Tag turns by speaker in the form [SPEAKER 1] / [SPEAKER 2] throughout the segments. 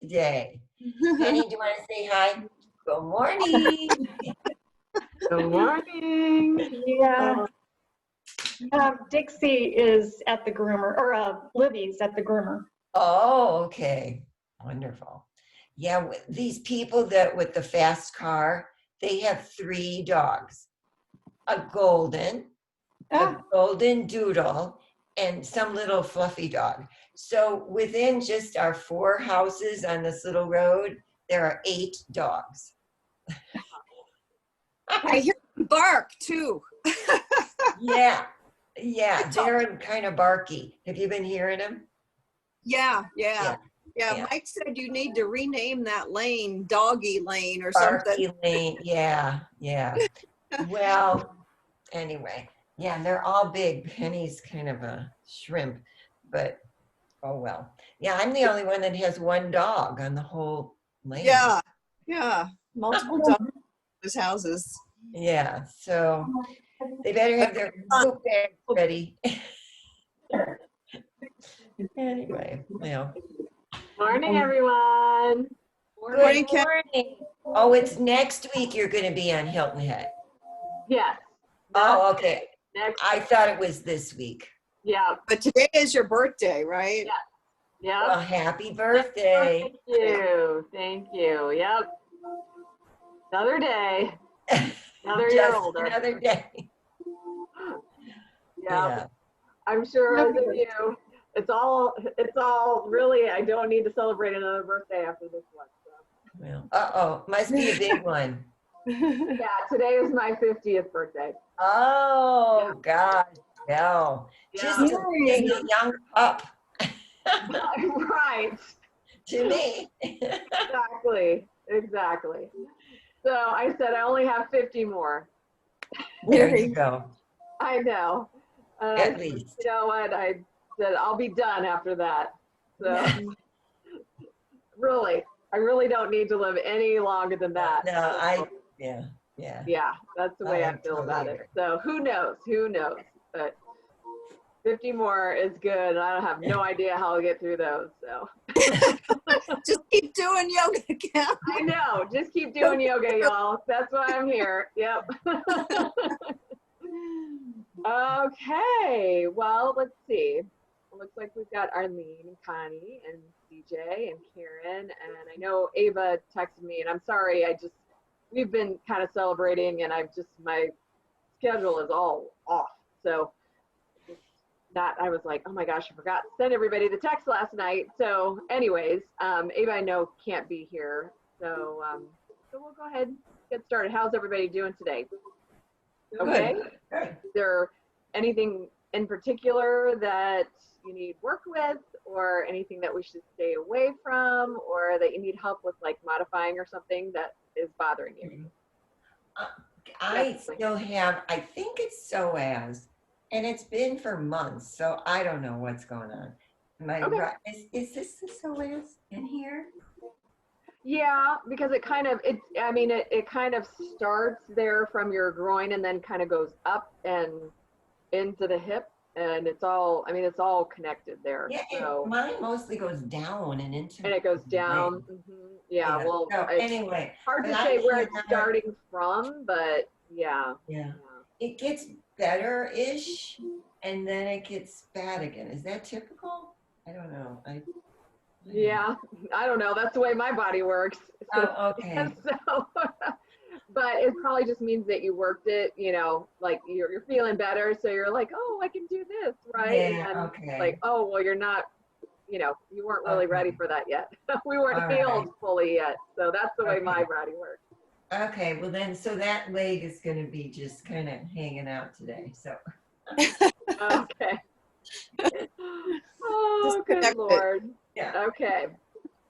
[SPEAKER 1] today. Penny, do you want to say hi? Good morning.
[SPEAKER 2] Good morning.
[SPEAKER 3] Yeah. Dixie is at the groomer, or Libby's at the groomer.
[SPEAKER 1] Oh, okay. Wonderful. Yeah, these people that with the fast car, they have 3 dogs. A golden doodle, and some little fluffy dog. So within just our 4 houses on this little road, there are 8 dogs.
[SPEAKER 4] I hear them bark too.
[SPEAKER 1] Yeah, they're kind of barky. Have you been hearing them?
[SPEAKER 4] Yeah.
[SPEAKER 1] Yeah.
[SPEAKER 4] Mike said you need to rename that lane Doggy Lane or
[SPEAKER 1] Barky
[SPEAKER 4] something.
[SPEAKER 1] Lane. Yeah. Well, anyway, yeah, they're all big. Penny's kind of a shrimp, but oh well. Yeah, I'm the only one that has 1 dog on the whole lane.
[SPEAKER 4] Yeah. Multiple dogs in those houses.
[SPEAKER 1] Yeah, so they better have their poop bags ready. Anyway, well.
[SPEAKER 2] Morning, everyone.
[SPEAKER 1] Good morning. Oh, it's next week you're going to be on Hilton Head.
[SPEAKER 2] Yes.
[SPEAKER 1] Oh, okay.
[SPEAKER 2] Next.
[SPEAKER 1] I thought it was this week.
[SPEAKER 2] Yeah.
[SPEAKER 4] But today is your birthday, right?
[SPEAKER 2] Yeah.
[SPEAKER 1] Well, happy birthday.
[SPEAKER 2] Thank you. Yep. Another day. Another year
[SPEAKER 1] Just
[SPEAKER 2] older.
[SPEAKER 1] another day.
[SPEAKER 2] Yeah. I'm sure as of you, it's all really, I don't need to celebrate another birthday after this one. So.
[SPEAKER 1] Well, uh-oh, must be a big one.
[SPEAKER 2] Yeah, today is my 50th birthday.
[SPEAKER 1] Oh, God, no. Just a young pup.
[SPEAKER 2] Right.
[SPEAKER 1] To me.
[SPEAKER 2] Exactly. So I said I only have 50 more.
[SPEAKER 1] There you go.
[SPEAKER 2] I know.
[SPEAKER 1] At least.
[SPEAKER 2] You know what? I said I'll be done after that. So really, I really don't need to live any longer than that.
[SPEAKER 1] No,
[SPEAKER 2] yeah. Yeah, that's the way I feel
[SPEAKER 1] totally
[SPEAKER 2] about
[SPEAKER 1] agree.
[SPEAKER 2] it. So who knows? But 50 more is good. I don't have no idea how I'll get through those. So
[SPEAKER 4] Just keep doing yoga, Kim.
[SPEAKER 2] I know. Just keep doing yoga, y'all. That's why I'm here. Yep. Okay. Well, let's see. It looks like we've got Arlene and Connie and CJ and Karen. And I know Ava texted me, and I'm sorry. We've been kind of celebrating, and my schedule is all off. So I was like, oh my gosh, I forgot to send everybody the text last night. So anyways, Ava I know can't be here. So we'll go ahead and get started. How's everybody doing today? Okay.
[SPEAKER 1] Good.
[SPEAKER 2] Is there anything in particular that you need work with, or anything that we should stay away from, or that you need help with, like modifying or something that is bothering you?
[SPEAKER 1] I still have, I think it's psoas, and it's been for months, so I don't know what's going on. Is this the psoas in here?
[SPEAKER 2] Yeah, because it kind of starts there from your groin and then kind of goes up and into the hip, and it's all connected there.
[SPEAKER 1] Yeah,
[SPEAKER 2] so
[SPEAKER 1] mine mostly goes down and into.
[SPEAKER 2] And it goes down. Yeah. Well,
[SPEAKER 1] so anyway,
[SPEAKER 2] hard to say where it's starting from, but yeah.
[SPEAKER 1] It gets better-ish, and then it gets bad again. Is that typical? I don't know.
[SPEAKER 2] Yeah, I don't know. That's the way my body works. So,
[SPEAKER 1] oh, okay.
[SPEAKER 2] So, but it probably just means that you worked it, like you're feeling better. So you're like, oh, I can do this, right?
[SPEAKER 1] Yeah,
[SPEAKER 2] and
[SPEAKER 1] okay.
[SPEAKER 2] Like, oh, well, you're not, you weren't really ready for that yet. We weren't healed fully yet. So that's the way my body works.
[SPEAKER 1] Okay, well then, so that leg is going to be just kind of hanging out today. So.
[SPEAKER 2] Okay. Oh, good Lord.
[SPEAKER 1] Yeah.
[SPEAKER 2] Okay.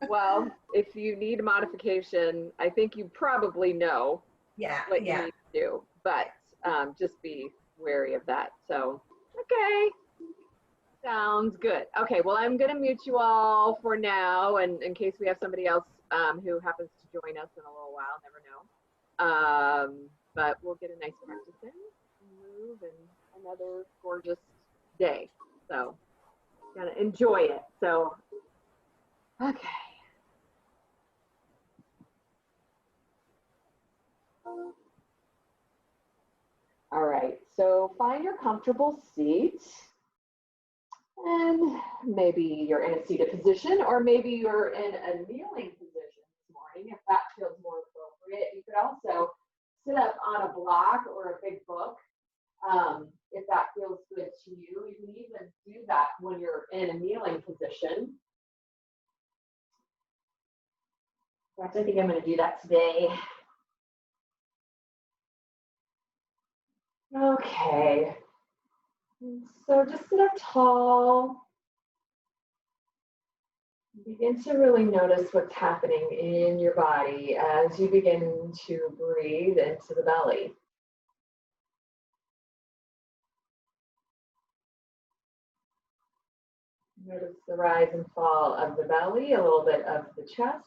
[SPEAKER 2] Well, if you need a modification, I think you probably know what you need to do, but just be wary of that. So, okay. Sounds good. Okay, well, I'm going to mute you all for now, and in case we have somebody else who happens to join us in a little while, never know. But we'll get a nice practice in and move, and another gorgeous day. So, gonna enjoy it. So, okay. So find your comfortable seat. And maybe you're in a seated position, or maybe you're in a kneeling position this morning, if that feels more appropriate. You could also sit up on a block or a big book, if that feels good to you. You can even do that when you're in a kneeling position. In fact, I think I'm going to do that today. Okay. So just sit up tall. Begin to really notice what's happening in your body as you begin to breathe into the belly. Notice the rise and fall of the belly, a little bit of the chest.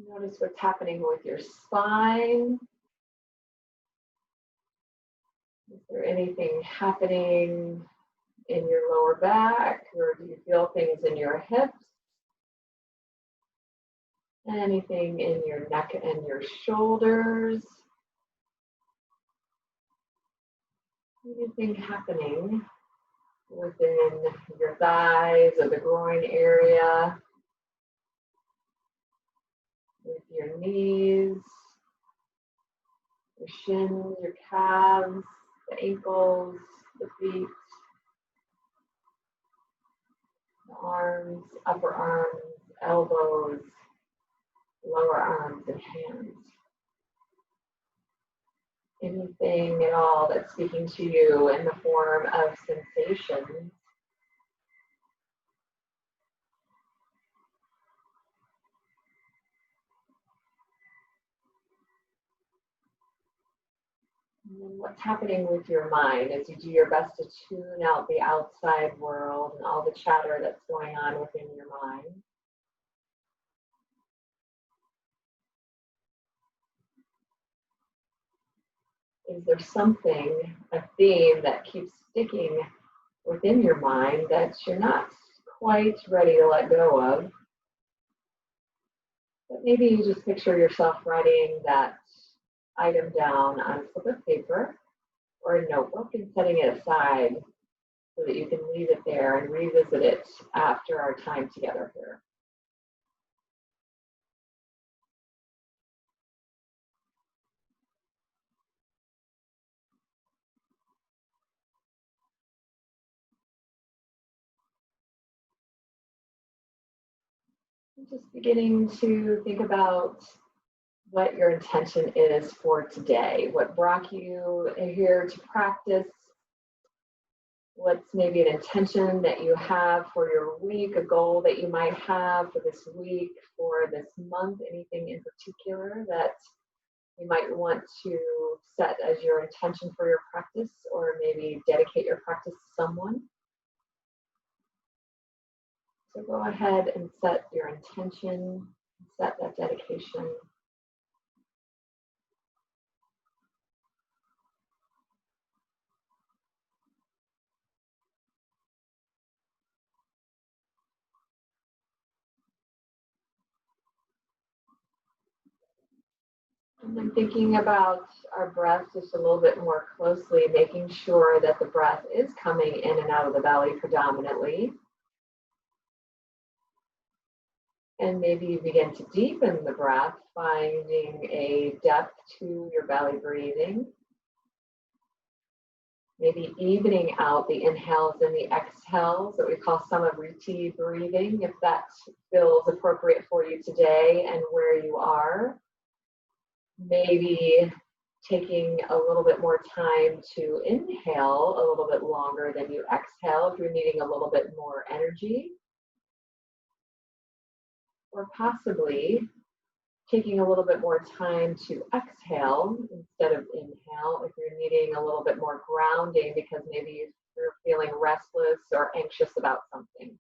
[SPEAKER 2] Notice what's happening with your spine. Is there anything happening in your lower back, or do you feel things in your hips? Anything in your neck and your shoulders? Anything happening within your thighs or the groin area, with your knees, your shins, your calves, the ankles, the feet, the arms, upper arms, elbows, lower arms and hands. Anything at all that's speaking to you in the form of sensations. And then what's happening with your mind as you do your best to tune out the outside world and all the chatter that's going on within your mind. Is there something, a theme that keeps sticking within your mind that you're not quite ready to let go of? But maybe you just picture yourself writing that item down on a slip of paper or a notebook and setting it aside so that you can leave it there and revisit it after our time together here. Just beginning to think about what your intention is for today, what brought you here to practice, what's maybe an intention that you have for your week, a goal that you might have for this week, for this month, anything in particular that you might want to set as your intention for your practice, or maybe dedicate your practice to someone. So go ahead and set your intention, set that dedication. And then thinking about our breath just a little bit more closely, making sure that the breath is coming in and out of the belly predominantly. And maybe you begin to deepen the breath, finding a depth to your belly breathing. Maybe evening out the inhales and the exhales that we call Samavriti breathing, if that feels appropriate for you today and where you are. Maybe taking a little bit more time to inhale a little bit longer than you exhale if you're needing a little bit more energy. Or possibly taking a little bit more time to exhale instead of inhale if you're needing a little bit more grounding because maybe you're feeling restless or anxious about something.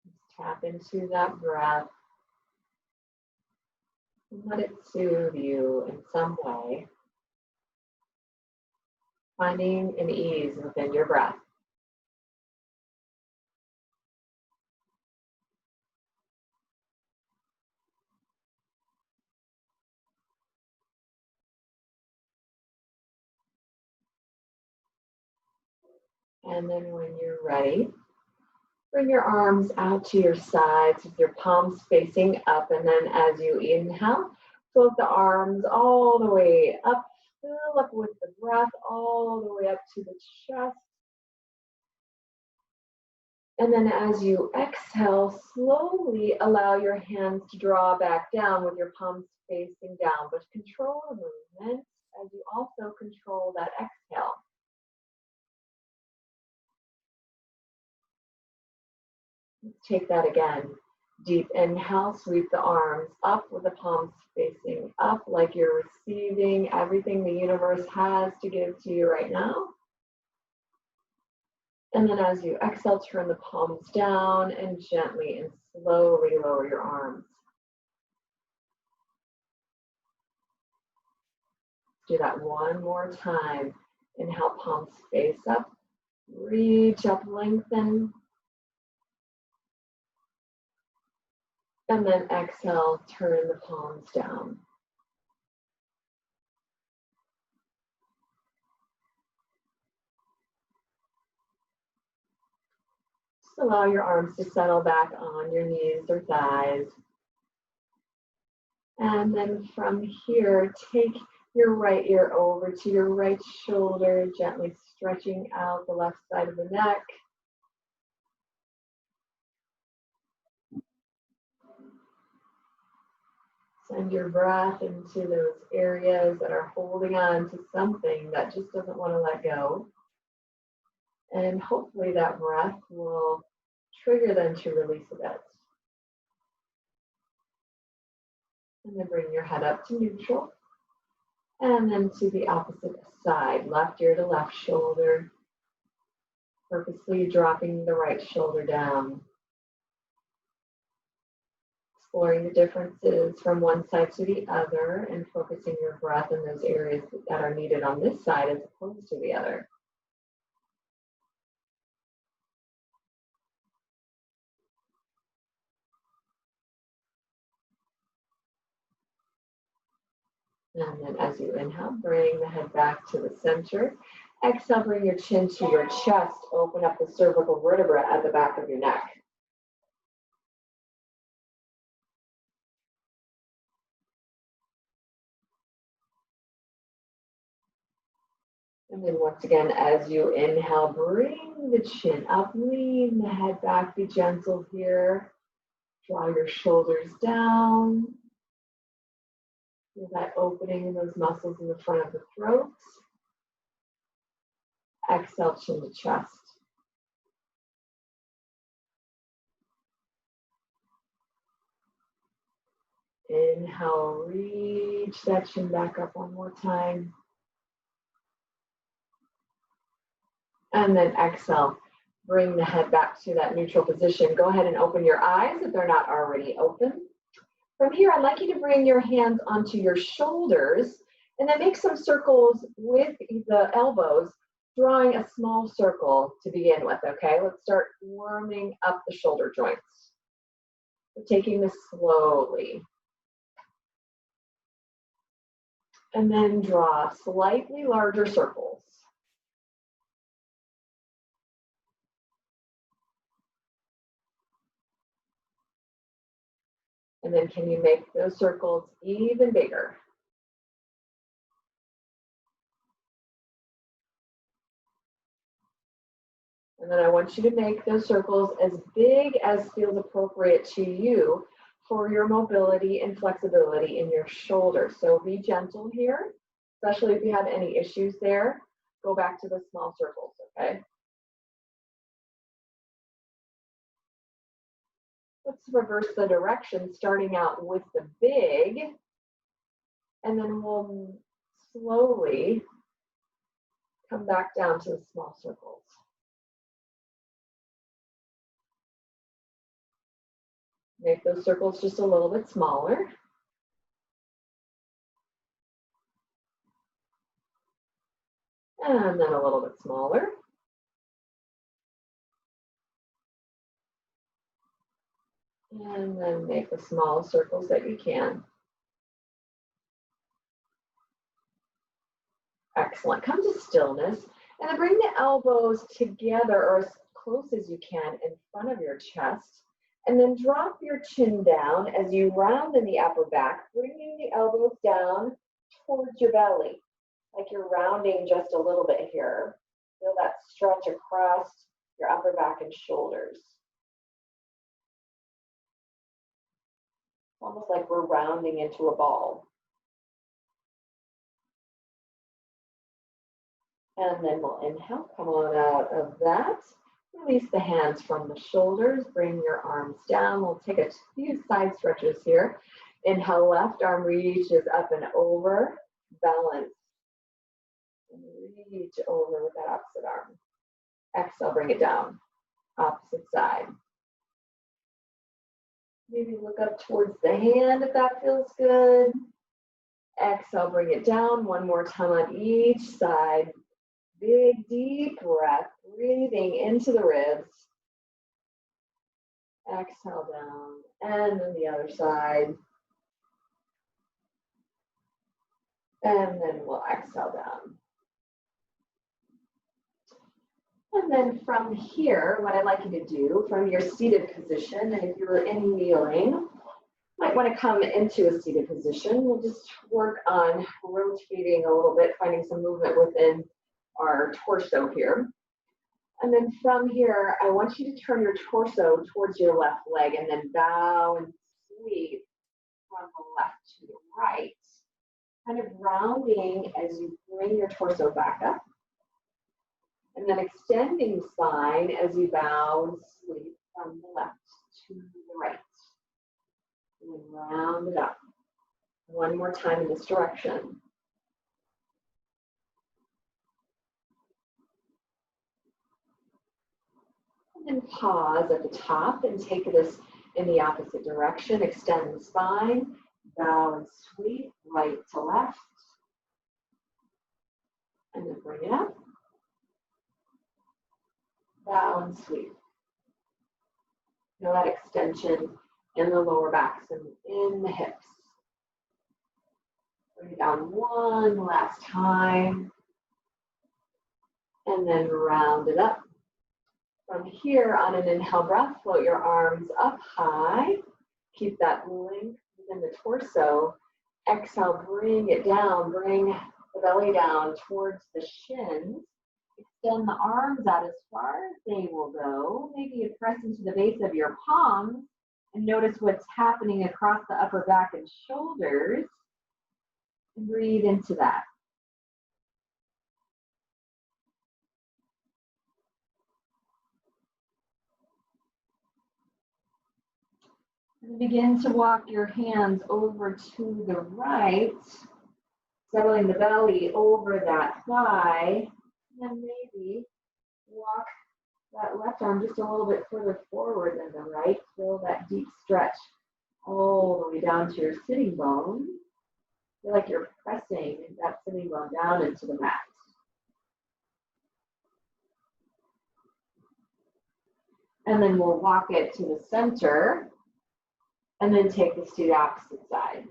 [SPEAKER 2] Just tap into that breath. And let it soothe you in some way. finding an ease within your breath. And then when you're ready, bring your arms out to your sides with your palms facing up. And then as you inhale, float the arms all the way up, fill up with the breath all the way up to the chest. And then as you exhale, slowly allow your hands to draw back down with your palms facing down, but control the movement as you also control that exhale. Let's take that again. Deep inhale, sweep the arms up with the palms facing up like you're receiving everything the universe has to give to you right now. And then as you exhale, turn the palms down and gently and slowly lower your arms. Do that one more time. Inhale, palms face up, reach up, lengthen. And then exhale, turn the palms down. Just allow your arms to settle back on your knees or thighs. And then from here, take your right ear over to your right shoulder, gently stretching out the left side of the neck. Send your breath into those areas that are holding on to something that just doesn't want to let go. And hopefully that breath will trigger them to release a bit. And then bring your head up to neutral. And then to the opposite side, left ear to left shoulder. Purposely dropping the right shoulder down. Exploring the differences from one side to the other and focusing your breath in those areas that are needed on this side as opposed to the other. And then as you inhale, bring the head back to the center. Exhale, bring your chin to your chest. Open up the cervical vertebra at the back of your neck. And then once again, as you inhale, bring the chin up, lean the head back, be gentle here. Draw your shoulders down. Feel that opening in those muscles in the front of the throat. Exhale, chin to chest. Inhale, reach that chin back up one more time. And then exhale, bring the head back to that neutral position. Go ahead and open your eyes if they're not already open. From here, I'd like you to bring your hands onto your shoulders and then make some circles with the elbows, drawing a small circle to begin with, okay? Let's start warming up the shoulder joints. We're taking this slowly. And then draw slightly larger circles. And then can you make those circles even bigger? And then I want you to make those circles as big as feels appropriate to you for your mobility and flexibility in your shoulders. So be gentle here, especially if you have any issues there. Go back to the small circles, okay? Let's reverse the direction, starting out with the big, and then we'll slowly come back down to the small circles. Make those circles just a little bit smaller. And then a little bit smaller. And then make the smallest circles that you can. Excellent. Come to stillness. And then bring the elbows together or as close as you can in front of your chest. And then drop your chin down as you round in the upper back, bringing the elbows down towards your belly. Like you're rounding just a little bit here. Feel that stretch across your upper back and shoulders. Almost like we're rounding into a ball. And then we'll inhale, come on out of that. Release the hands from the shoulders, bring your arms down. We'll take a few side stretches here. Inhale, left arm reaches up and over, balance. And reach over with that opposite arm. Exhale, bring it down, opposite side. Maybe look up towards the hand if that feels good. Exhale, bring it down. One more time on each side. Big, deep breath, breathing into the ribs. Exhale down, and then the other side. And then we'll exhale down. And then from here, what I'd like you to do from your seated position, and if you're in kneeling, might want to come into a seated position. We'll just work on rotating a little bit, finding some movement within our torso here. And then from here, I want you to turn your torso towards your left leg and then bow and sweep from the left to the right. Kind of rounding as you bring your torso back up. And then extending the spine as you bow and sweep from the left to the right. And then round it up. One more time in this direction. And pause at the top and take this in the opposite direction. Extend the spine, bow and sweep, right to left. And then bring it up. Bow and sweep. Feel that extension in the lower backs and in the hips. Bring it down one last time. And then round it up. From here, on an inhale breath, float your arms up high. Keep that length within the torso. Exhale, bring it down. Bring the belly down towards the shins. Extend the arms out as far as they will go. Maybe you press into the base of your palms and notice what's happening across the upper back and shoulders. And breathe into that. And begin to walk your hands over to the right, settling the belly over that thigh, and then maybe walk that left arm just a little bit further forward than the right. Feel that deep stretch all the way down to your sitting bone. Feel like you're pressing that sitting bone down into the mat. And then we'll walk it to the center. And then take this to the opposite side.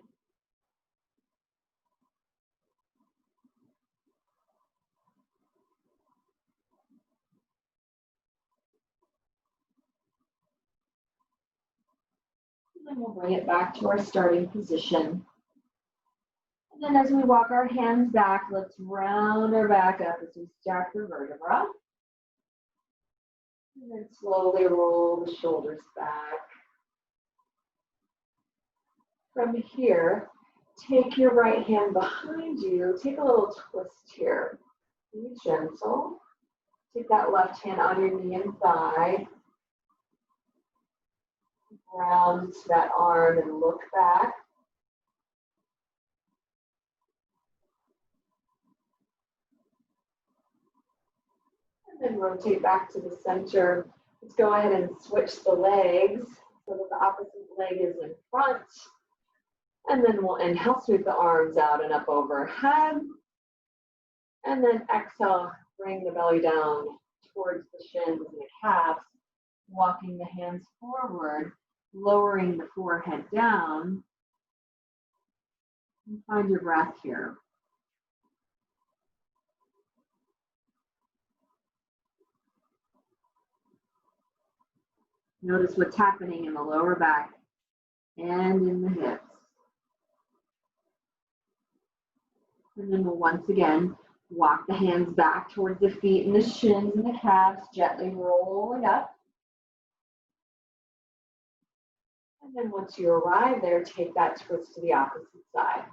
[SPEAKER 2] And then we'll bring it back to our starting position. And then as we walk our hands back, let's round our back up as we stack the vertebra. And then slowly roll the shoulders back. From here, take your right hand behind you. Take a little twist here. Be gentle. Take that left hand on your knee and thigh. Round to that arm and look back. And then rotate back to the center. Let's go ahead and switch the legs so that the opposite leg is in front. And then we'll inhale, sweep the arms out and up overhead. And then exhale, bring the belly down towards the shins and the calves, walking the hands forward, lowering the forehead down. And find your breath here. Notice what's happening in the lower back and in the hips. And then we'll once again walk the hands back towards the feet and the shins and the calves, gently rolling up. And then once you arrive there, take that twist to the opposite side.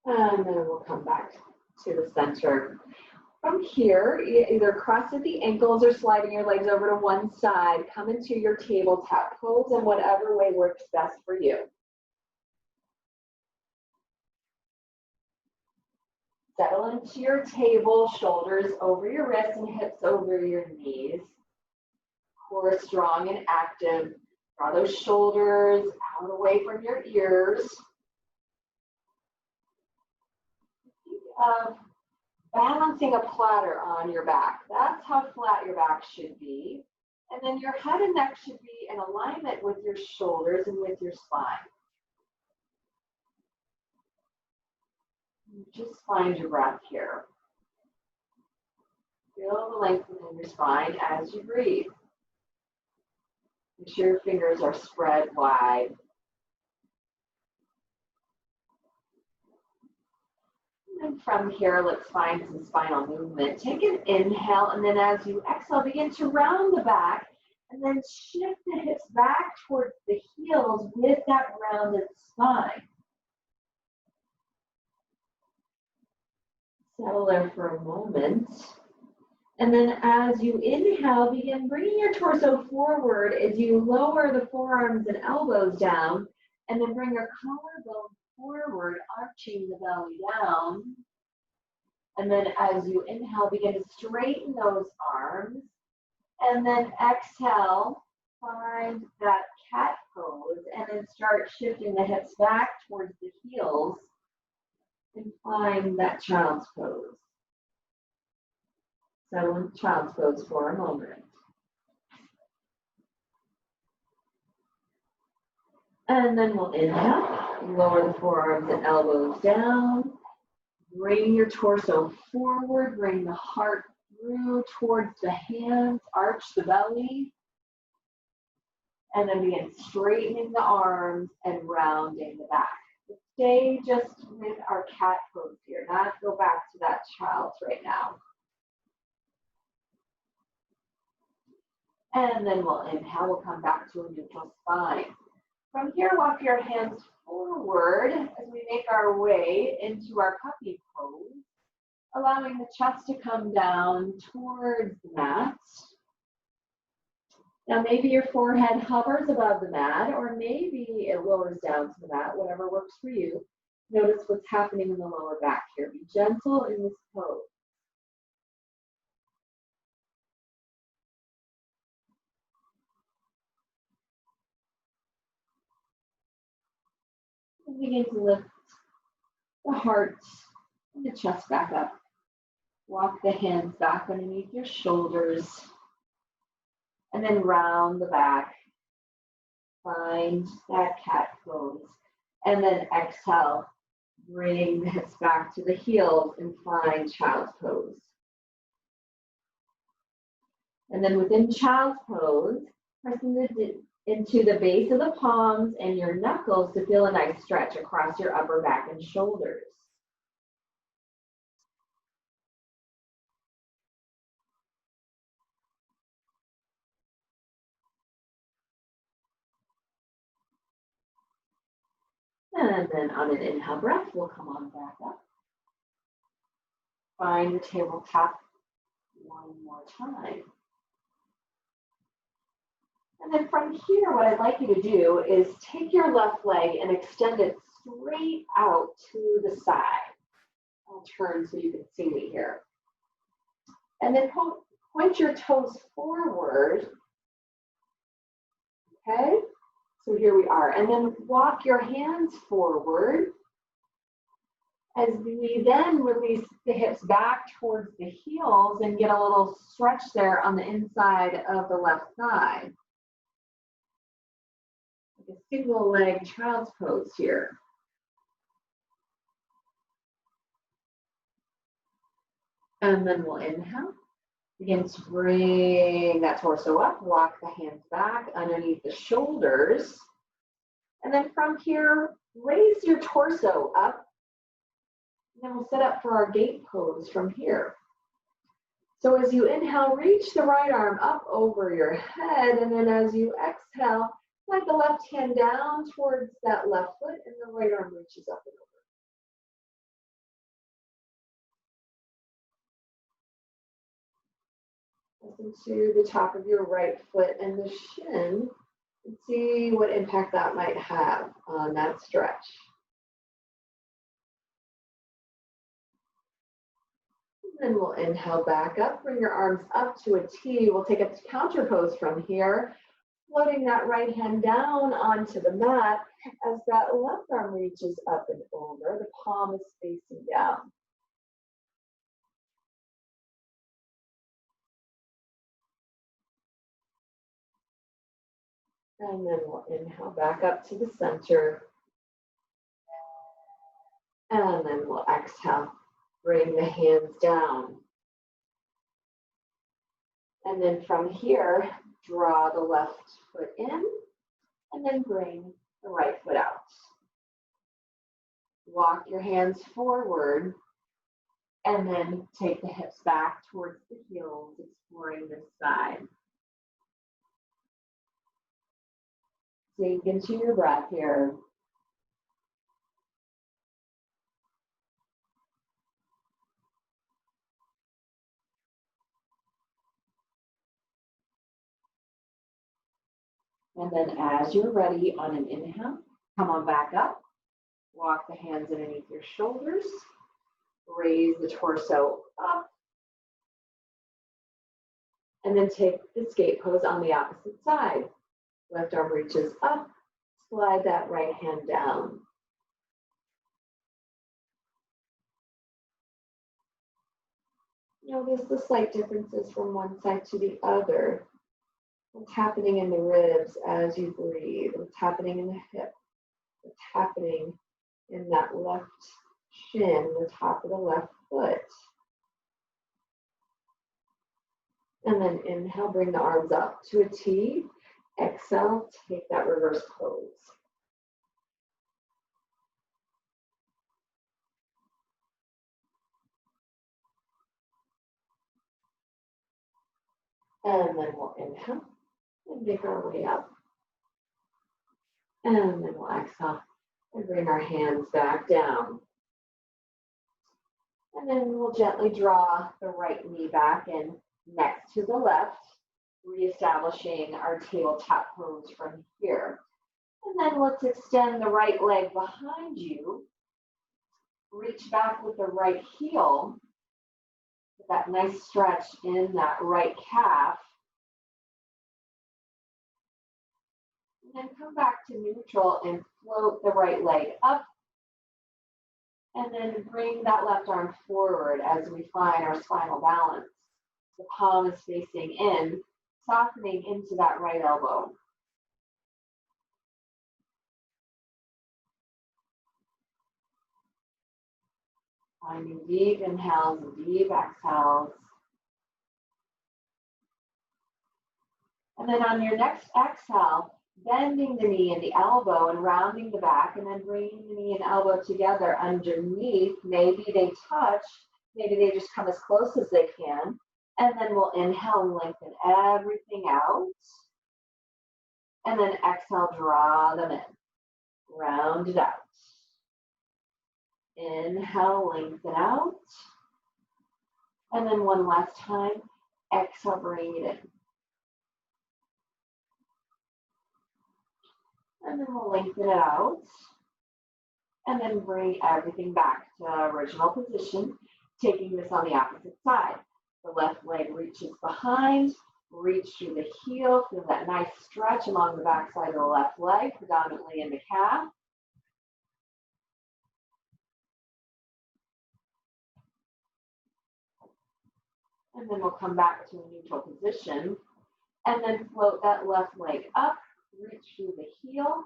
[SPEAKER 2] And then we'll come back to the center. From here, either cross at the ankles or sliding your legs over to one side. Come into your tabletop pose in whatever way works best for you. Settle into your table, shoulders over your wrists and hips over your knees. Core strong and active. Draw those shoulders out away from your ears. Think of balancing a platter on your back. That's how flat your back should be. And then your head and neck should be in alignment with your shoulders and with your spine. Just find your breath here. Feel the length within your spine as you breathe. Make sure your fingers are spread wide. And from here, let's find some spinal movement. Take an inhale, and then as you exhale, begin to round the back, and then shift the hips back towards the heels with that rounded spine. Settle there for a moment. And then as you inhale, begin bringing your torso forward as you lower the forearms and elbows down, and then bring your collarbone forward, arching the belly down. And then as you inhale, begin to straighten those arms. And then exhale, find that cat pose, and then start shifting the hips back towards the heels. And find that child's pose. Settle in child's pose for a moment. And then we'll inhale, lower the forearms and elbows down. Bring your torso forward, bring the heart through towards the hands, arch the belly. And then begin straightening the arms and rounding the back. Stay just with our cat pose here, not go back to that child's right now. And then we'll inhale, we'll come back to a neutral spine. From here, walk your hands forward as we make our way into our puppy pose, allowing the chest to come down towards the mat. Now maybe your forehead hovers above the mat, or maybe it lowers down to the mat, whatever works for you. Notice what's happening in the lower back here. Be gentle in this pose. And begin to lift the heart and the chest back up. Walk the hands back underneath your shoulders. And then round the back. Find that cat pose. And then exhale. Bring the hips back to the heels and find child's pose. And then within child's pose, pressing into the base of the palms and your knuckles to feel a nice stretch across your upper back and shoulders. And then on an inhale breath, we'll come on back up. Find your tabletop one more time. And then from here, what I'd like you to do is take your left leg and extend it straight out to the side. I'll turn so you can see me here. And then point your toes forward. Okay, so here we are. And then walk your hands forward as we then release the hips back towards the heels and get a little stretch there on the inside of the left thigh. Like a single leg child's pose here. And then we'll inhale. Begin to bring that torso up, walk the hands back underneath the shoulders. And then from here, raise your torso up. And then we'll set up for our gate pose from here. So as you inhale, reach the right arm up over your head. And then as you exhale, slide the left hand down towards that left foot and the right arm reaches up and over. Listen to the top of your right foot and the shin and see what impact that might have on that stretch. And then we'll inhale back up, bring your arms up to a T. We'll take a counter pose from here, floating that right hand down onto the mat as that left arm reaches up and over. The palm is facing down. And then we'll inhale back up to the center. And then we'll exhale, bring the hands down. And then from here, draw the left foot in, and then bring the right foot out. Walk your hands forward, and then take the hips back towards the heels, exploring this side. Sink into your breath here. And then as you're ready on an inhale, come on back up. Walk the hands underneath your shoulders. Raise the torso up. And then take the skate pose on the opposite side. Left arm reaches up, slide that right hand down. Notice the slight differences from one side to the other. What's happening in the ribs as you breathe? What's happening in the hip? What's happening in that left shin, the top of the left foot? And then inhale, bring the arms up to a T. Exhale, take that reverse pose. And then we'll inhale and make our way up. And then we'll exhale and bring our hands back down. And then we'll gently draw the right knee back in next to the left, reestablishing our tabletop pose from here. And then let's extend the right leg behind you. Reach back with the right heel. Get that nice stretch in that right calf. And then come back to neutral and float the right leg up. And then bring that left arm forward as we find our spinal balance. The palm is facing in, softening into that right elbow. Finding deep inhales and deep exhales. And then on your next exhale, bending the knee and the elbow and rounding the back, and then bringing the knee and elbow together underneath. Maybe they touch, maybe they just come as close as they can. And then we'll inhale and lengthen everything out. And then exhale, draw them in. Round it out. Inhale, lengthen out. And then one last time, exhale, bring it in. And then we'll lengthen it out. And then bring everything back to original position, taking this on the opposite side. The left leg reaches behind, reach through the heel, feel that nice stretch along the back side of the left leg, predominantly in the calf. And then we'll come back to a neutral position and then float that left leg up, reach through the heel.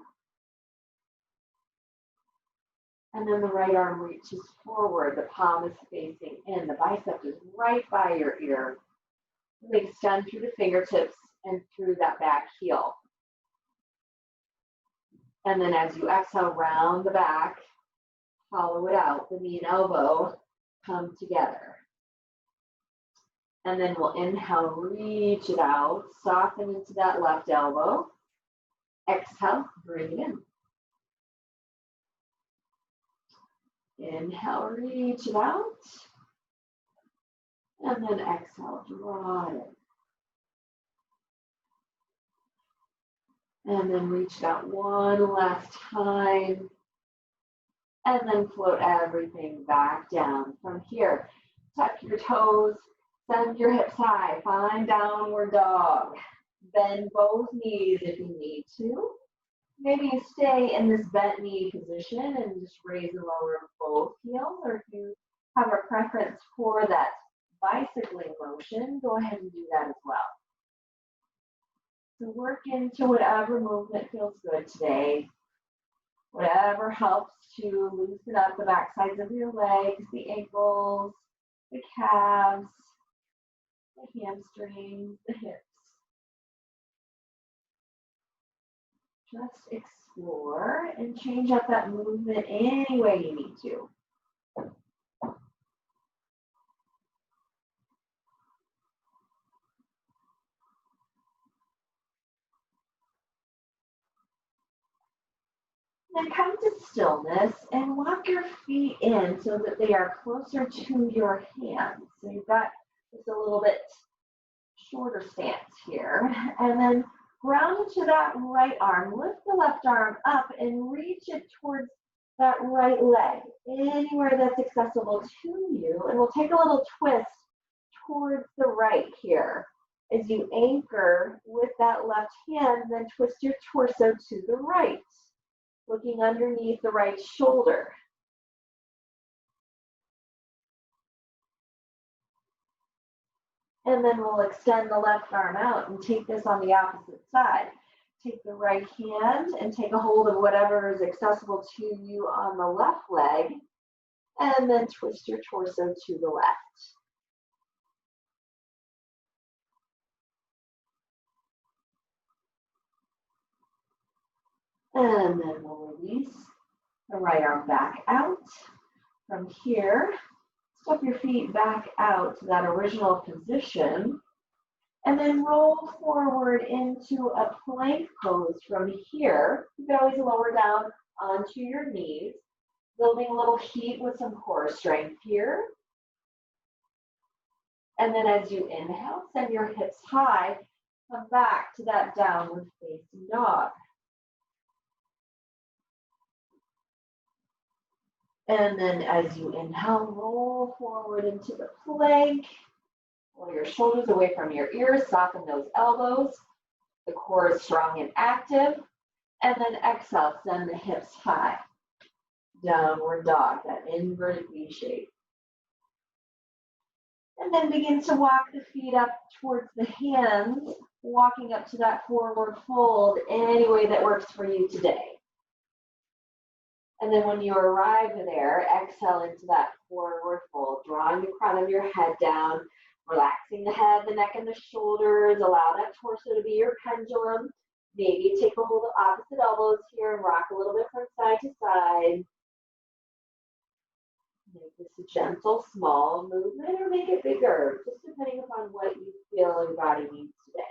[SPEAKER 2] And then the right arm reaches forward, the palm is facing in, the bicep is right by your ear. Really extend through the fingertips and through that back heel. And then as you exhale, round the back, hollow it out, the knee and elbow come together. And then we'll inhale, reach it out, soften into that left elbow. Exhale, bring it in. Inhale, reach it out. And then exhale, draw it in. And then reach it out one last time. And then float everything back down. From here, tuck your toes, send your hips high, find downward dog. Bend both knees if you need to. Maybe you stay in this bent knee position and just raise and lower both heels, or if you have a preference for that bicycling motion, go ahead and do that as well. So work into whatever movement feels good today, whatever helps to loosen up the back sides of your legs, the ankles, the calves, the hamstrings, the hips. Just explore and change up that movement any way you need to. Then come to stillness and walk your feet in so that they are closer to your hands. So you've got just a little bit shorter stance here. And then ground into that right arm. Lift the left arm up and reach it towards that right leg, anywhere that's accessible to you. And we'll take a little twist towards the right here. As you anchor with that left hand, then twist your torso to the right, looking underneath the right shoulder. And then we'll extend the left arm out and take this on the opposite side. Take the right hand and take a hold of whatever is accessible to you on the left leg, and then twist your torso to the left. And then we'll release the right arm back out. From here, step your feet back out to that original position, and then roll forward into a plank pose from here. You can always lower down onto your knees, building a little heat with some core strength here. And then as you inhale, send your hips high, come back to that downward facing dog. And then as you inhale, roll forward into the plank. Pull your shoulders away from your ears, soften those elbows. The core is strong and active. And then exhale, send the hips high. Downward dog, that inverted V shape. And then begin to walk the feet up towards the hands, walking up to that forward fold any way that works for you today. And then when you arrive there, exhale into that forward fold, drawing the crown of your head down, relaxing the head, the neck, and the shoulders. Allow that torso to be your pendulum. Maybe take a hold of opposite elbows here and rock a little bit from side to side. Make this a gentle, small movement, or make it bigger, just depending upon what you feel your body needs today.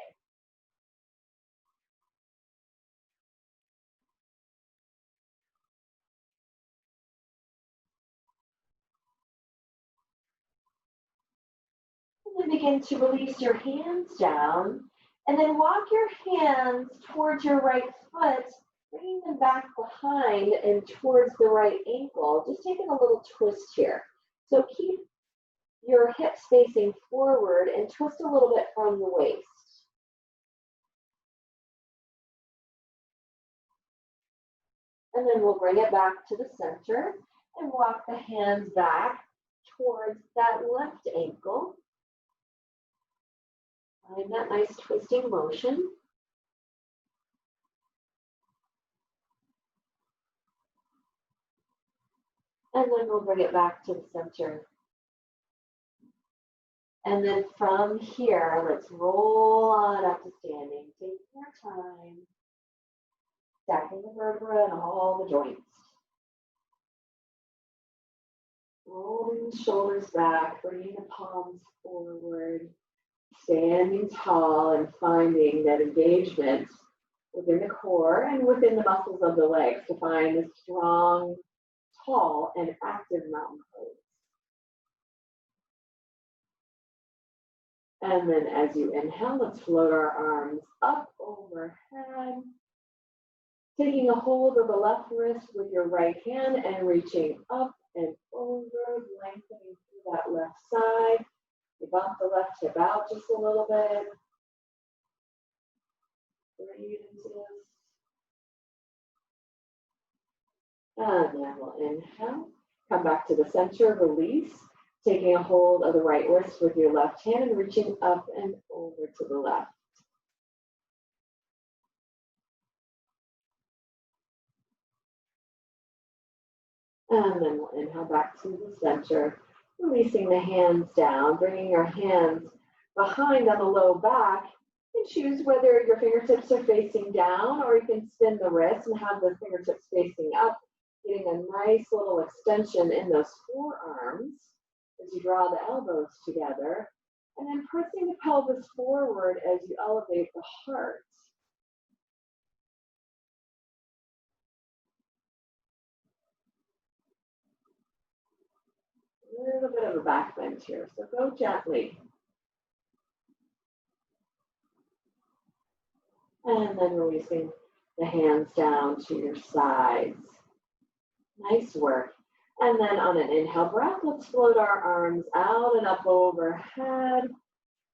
[SPEAKER 2] And then begin to release your hands down, and then walk your hands towards your right foot, bringing them back behind and towards the right ankle, just taking a little twist here. So keep your hips facing forward and twist a little bit from the waist. And then we'll bring it back to the center and walk the hands back towards that left ankle. Find that nice twisting motion. And then we'll bring it back to the center. And then from here, let's roll on up to standing. Take your time. Stacking the vertebra and all the joints. Rolling the shoulders back, bringing the palms forward. Standing tall and finding that engagement within the core and within the muscles of the legs to find a strong, tall, and active mountain pose. And then as you inhale, let's float our arms up overhead. Taking a hold of the left wrist with your right hand and reaching up and over, lengthening through that left side. You bump the left hip out just a little bit. Breathe into this. And then we'll inhale. Come back to the center, release. Taking a hold of the right wrist with your left hand and reaching up and over to the left. And then we'll inhale back to the center, releasing the hands down, bringing our hands behind on the low back. You can choose whether your fingertips are facing down or you can spin the wrist and have the fingertips facing up, getting a nice little extension in those forearms as you draw the elbows together, and then pressing the pelvis forward as you elevate the heart. A little bit of a back bend here, so go gently. And then releasing the hands down to your sides. Nice work. And then on an inhale breath, let's float our arms out and up overhead.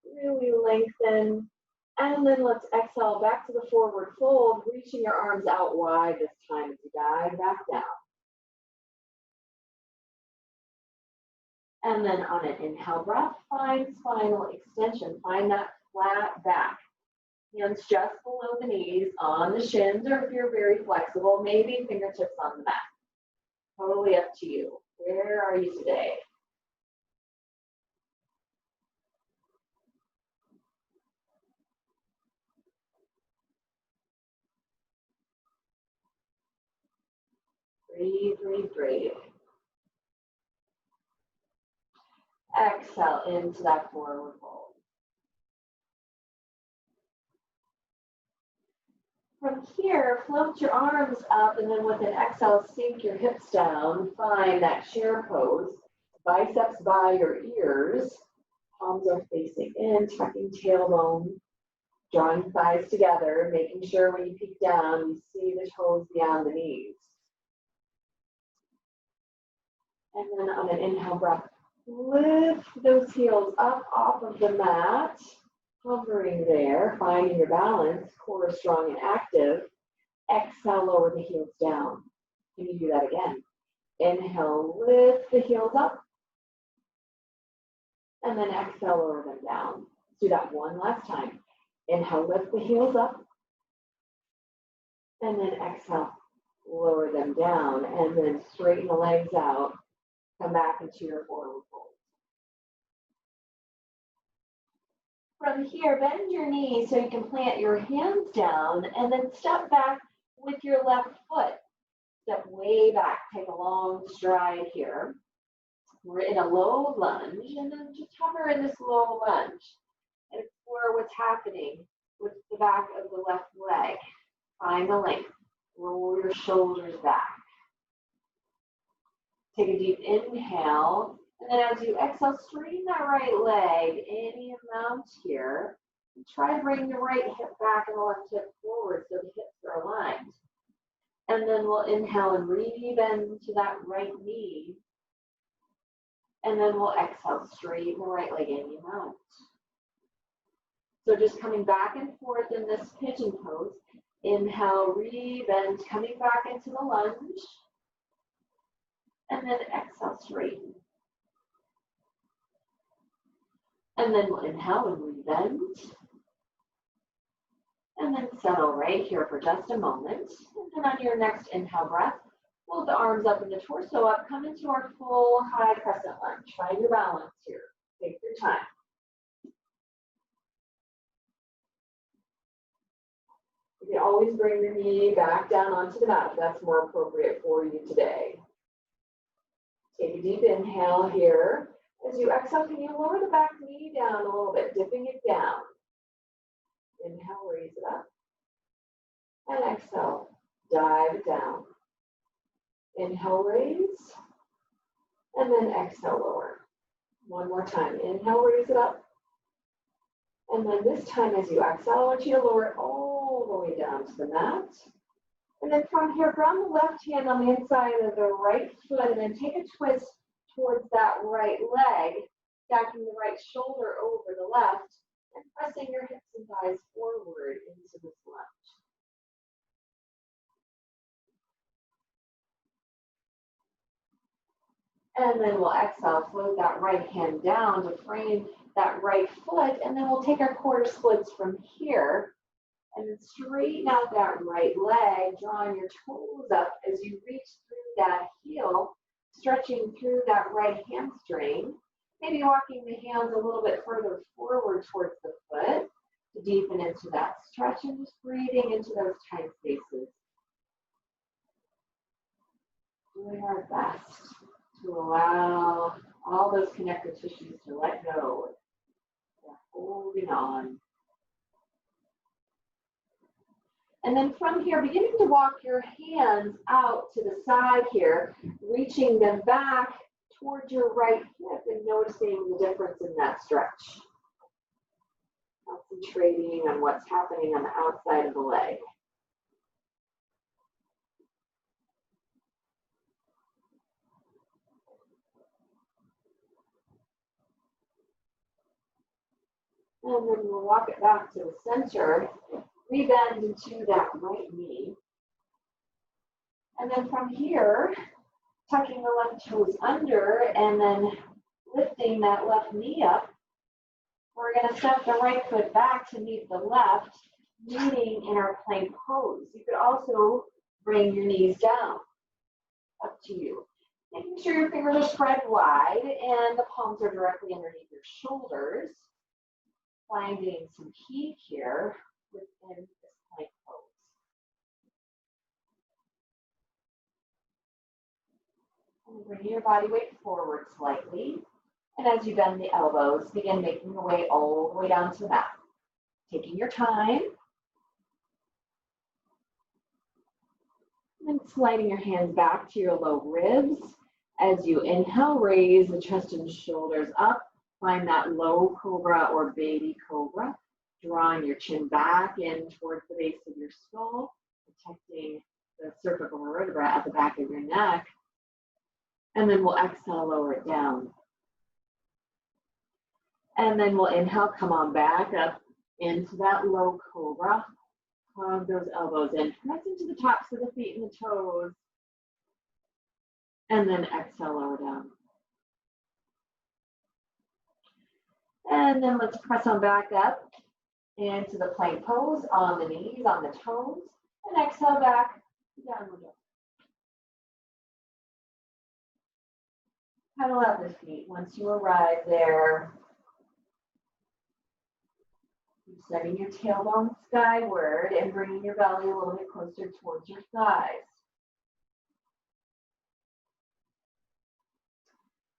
[SPEAKER 2] Really lengthen. And then let's exhale back to the forward fold, reaching your arms out wide this time as you dive back down. And then on an inhale breath, find spinal extension. Find that flat back. Hands just below the knees, on the shins, or if you're very flexible, maybe fingertips on the mat. Totally up to you. Where are you today? Breathe, breathe, breathe. Exhale into that forward fold. From here, float your arms up and then with an exhale, sink your hips down. Find that chair pose. Biceps by your ears. Palms are facing in, tucking tailbone. Drawing thighs together, making sure when you peek down, you see the toes beyond the knees. And then on an inhale breath, lift those heels up off of the mat, hovering there, finding your balance, core strong and active. Exhale, lower the heels down. Can you do that again? Inhale, lift the heels up. And then exhale, lower them down. Let's do that one last time. Inhale, lift the heels up. And then exhale, lower them down. And then straighten the legs out. Come back into your forward fold. From here, bend your knees so you can plant your hands down and then step back with your left foot. Step way back, take a long stride here. We're in a low lunge and then just hover in this low lunge and explore what's happening with the back of the left leg. Find the length, roll your shoulders back. Take a deep inhale, and then as you exhale, straighten that right leg any amount here. And try to bring the right hip back and the left hip forward so the hips are aligned. And then we'll inhale and re-bend to that right knee. And then we'll exhale, straighten the right leg any amount. So just coming back and forth in this pigeon pose. Inhale, re-bend, coming back into the lunge. And then exhale, straighten. And then we'll inhale and re-bend. And then settle right here for just a moment. And then on your next inhale breath, hold the arms up and the torso up. Come into our full high crescent lunge. Find your balance here. Take your time. You can always bring your knee back down onto the mat if that's more appropriate for you today. Take a deep inhale here. As you exhale, can you lower the back knee down a little bit, dipping it down? Inhale, raise it up. And exhale, dive it down. Inhale, raise. And then exhale, lower. One more time. Inhale, raise it up. And then this time as you exhale, I want you to lower it all the way down to the mat. And then from here, ground the left hand on the inside of the right foot and then take a twist towards that right leg, stacking the right shoulder over the left and pressing your hips and thighs forward into this lunge. And then we'll exhale, float that right hand down to frame that right foot, and then we'll take our quarter splits from here and then straighten out that right leg, drawing your toes up as you reach through that heel, stretching through that right hamstring, maybe walking the hands a little bit further forward towards the foot to deepen into that stretch and just breathing into those tight spaces. Doing our best to allow all those connective tissues to let go. We're holding on. And then from here, beginning to walk your hands out to the side here, reaching them back towards your right hip and noticing the difference in that stretch. Concentrating on what's happening on the outside of the leg. And then we'll walk it back to the center. Rebend into that right knee. And then from here, tucking the left toes under and then lifting that left knee up. We're going to step the right foot back to meet the left, meeting in our plank pose. You could also bring your knees down. Up to you. Making sure your fingers are spread wide and the palms are directly underneath your shoulders. Finding some heat here within this plank pose. And bring your body weight forward slightly. And as you bend the elbows, begin making your way all the way down to the mat. Taking your time. And then sliding your hands back to your low ribs. As you inhale, raise the chest and shoulders up. Find that low cobra or baby cobra. Drawing your chin back in towards the base of your skull, protecting the cervical vertebra at the back of your neck. And then we'll exhale, lower it down. And then we'll inhale, come on back up into that low cobra. Hug those elbows in, press into the tops of the feet and the toes. And then exhale, lower down. And then let's press on back up into the plank pose on the knees, on the toes, and exhale back, downward dog. Pedal out the feet once you arrive there. Keep setting your tailbone skyward and bringing your belly a little bit closer towards your thighs.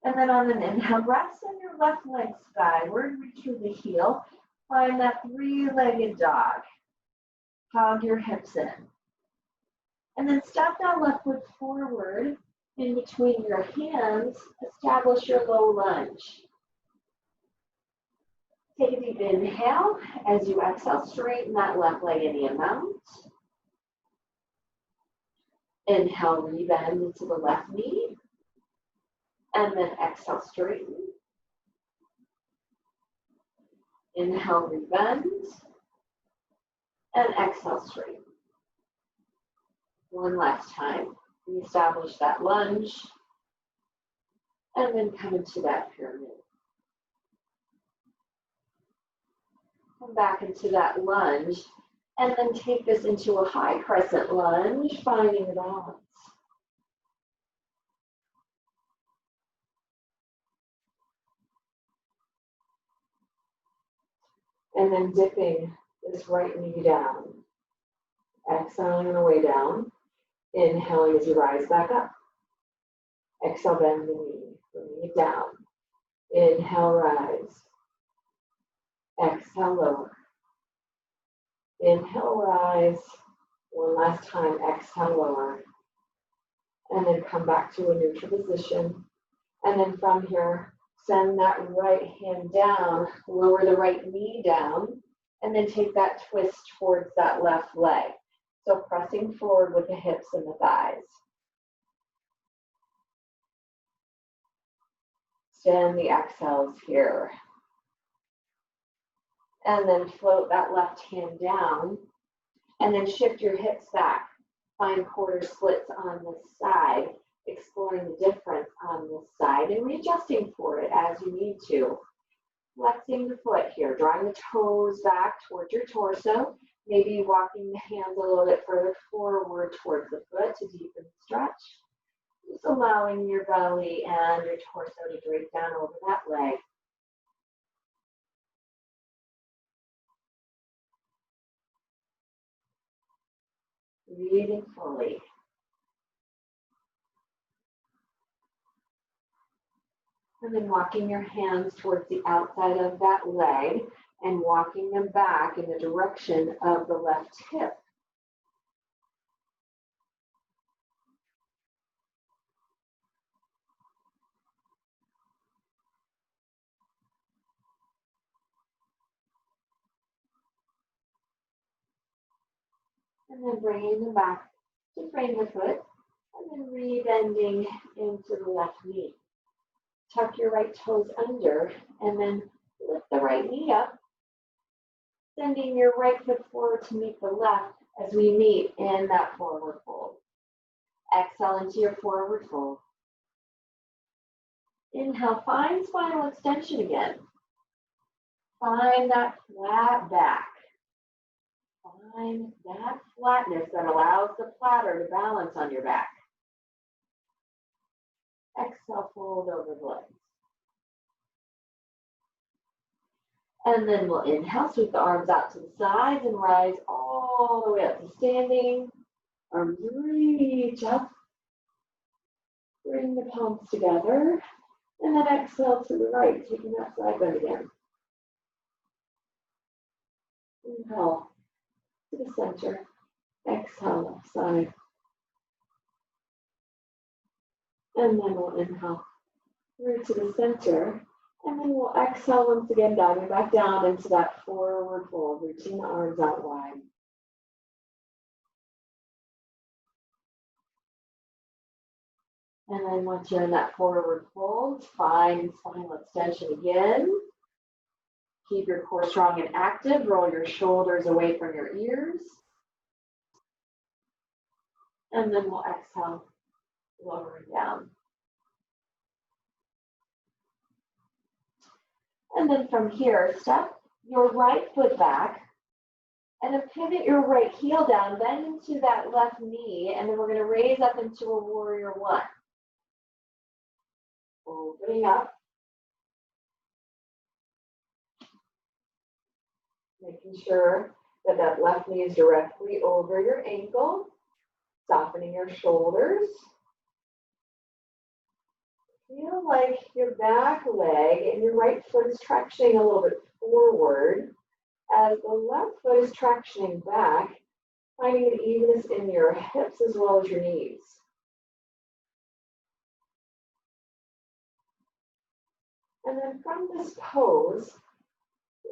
[SPEAKER 2] And then on an inhale, rest on your left leg skyward, reach through the heel. Find that three-legged dog. Hug your hips in. And then step that left foot forward in between your hands. Establish your low lunge. Take a deep inhale. As you exhale, straighten that left leg any amount. Inhale, rebend into the left knee. And then exhale, straighten. Inhale, rebend. And exhale, straighten. One last time. Reestablish that lunge. And then come into that pyramid. Come back into that lunge. And then take this into a high crescent lunge, finding the balance. And then dipping this right knee down. Exhaling on the way down. Inhaling as you rise back up. Exhale, bend the knee. Bring it down. Inhale, rise. Exhale, lower. Inhale, rise. One last time, exhale, lower. And then come back to a neutral position. And then from here, send that right hand down, lower the right knee down, and then take that twist towards that left leg. So pressing forward with the hips and the thighs. Extend the exhales here. And then float that left hand down, and then shift your hips back. Find quarter splits on this side, exploring the difference on this side and readjusting for it as you need to. Flexing the foot here, drawing the toes back towards your torso, maybe walking the hands a little bit further forward towards the foot to deepen the stretch. Just allowing your belly and your torso to drape down over that leg. Breathing fully. And then walking your hands towards the outside of that leg and walking them back in the direction of the left hip. And then bringing them back to frame the foot and then re-bending into the left knee. Tuck your right toes under and then lift the right knee up, sending your right foot forward to meet the left as we meet in that forward fold. Exhale into your forward fold. Inhale, find spinal extension again. Find that flat back. Find that flatness that allows the platter to balance on your back. Exhale, fold over the legs. And then we'll inhale, sweep the arms out to the sides and rise all the way up to standing. Arms reach up. Bring the palms together. And then exhale to the right, taking that side bend again. Inhale to the center. Exhale, left side. And then we'll inhale through to the center. And then we'll exhale once again, diving back down into that forward fold, reaching the arms out wide. And then once you're in that forward fold, find spinal extension again. Keep your core strong and active. Roll your shoulders away from your ears. And then we'll exhale, lowering down. And then from here, step your right foot back and then pivot your right heel down, bend into that left knee, and then we're going to raise up into a warrior one. Opening up. Making sure that that left knee is directly over your ankle, softening your shoulders. Feel like your back leg and your right foot is tractioning a little bit forward as the left foot is tractioning back, finding an evenness in your hips as well as your knees. And then from this pose,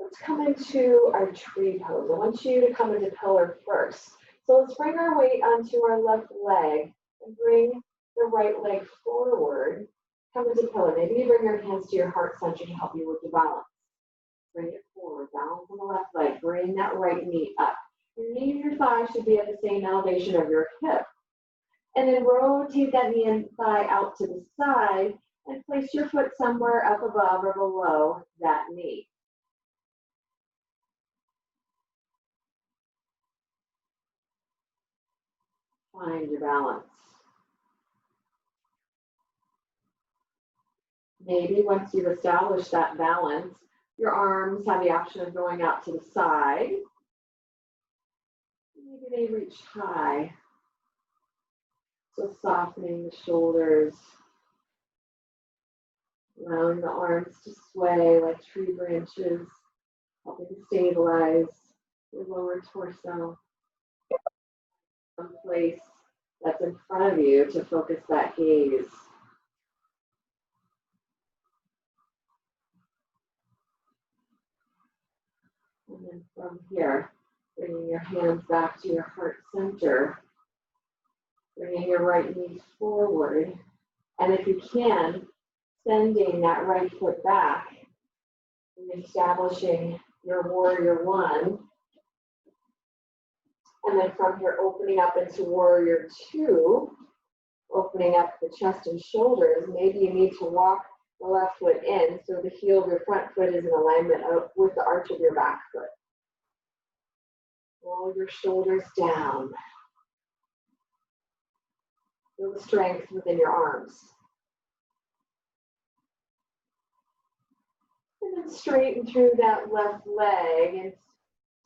[SPEAKER 2] let's come into our tree pose. I want you to come into pillar first. So let's bring our weight onto our left leg and bring the right leg forward. Come into pillar. Maybe you bring your hands to your heart center to help you with the balance. Bring it forward, balance on the left leg. Bring that right knee up. Your knee and your thigh should be at the same elevation of your hip. And then rotate that knee and thigh out to the side and place your foot somewhere up above or below that knee. Find your balance. Maybe once you've established that balance, your arms have the option of going out to the side. Maybe they reach high. So softening the shoulders, allowing the arms to sway like tree branches, helping to stabilize your lower torso. Some place that's in front of you to focus that gaze. And then from here, bringing your hands back to your heart center, bringing your right knee forward, and if you can, sending that right foot back and establishing your warrior one. And then from here, opening up into warrior two, opening up the chest and shoulders. Maybe you need to walk the left foot in so the heel of your front foot is in alignment with the arch of your back foot. Roll your shoulders down. Feel the strength within your arms. And then straighten through that left leg and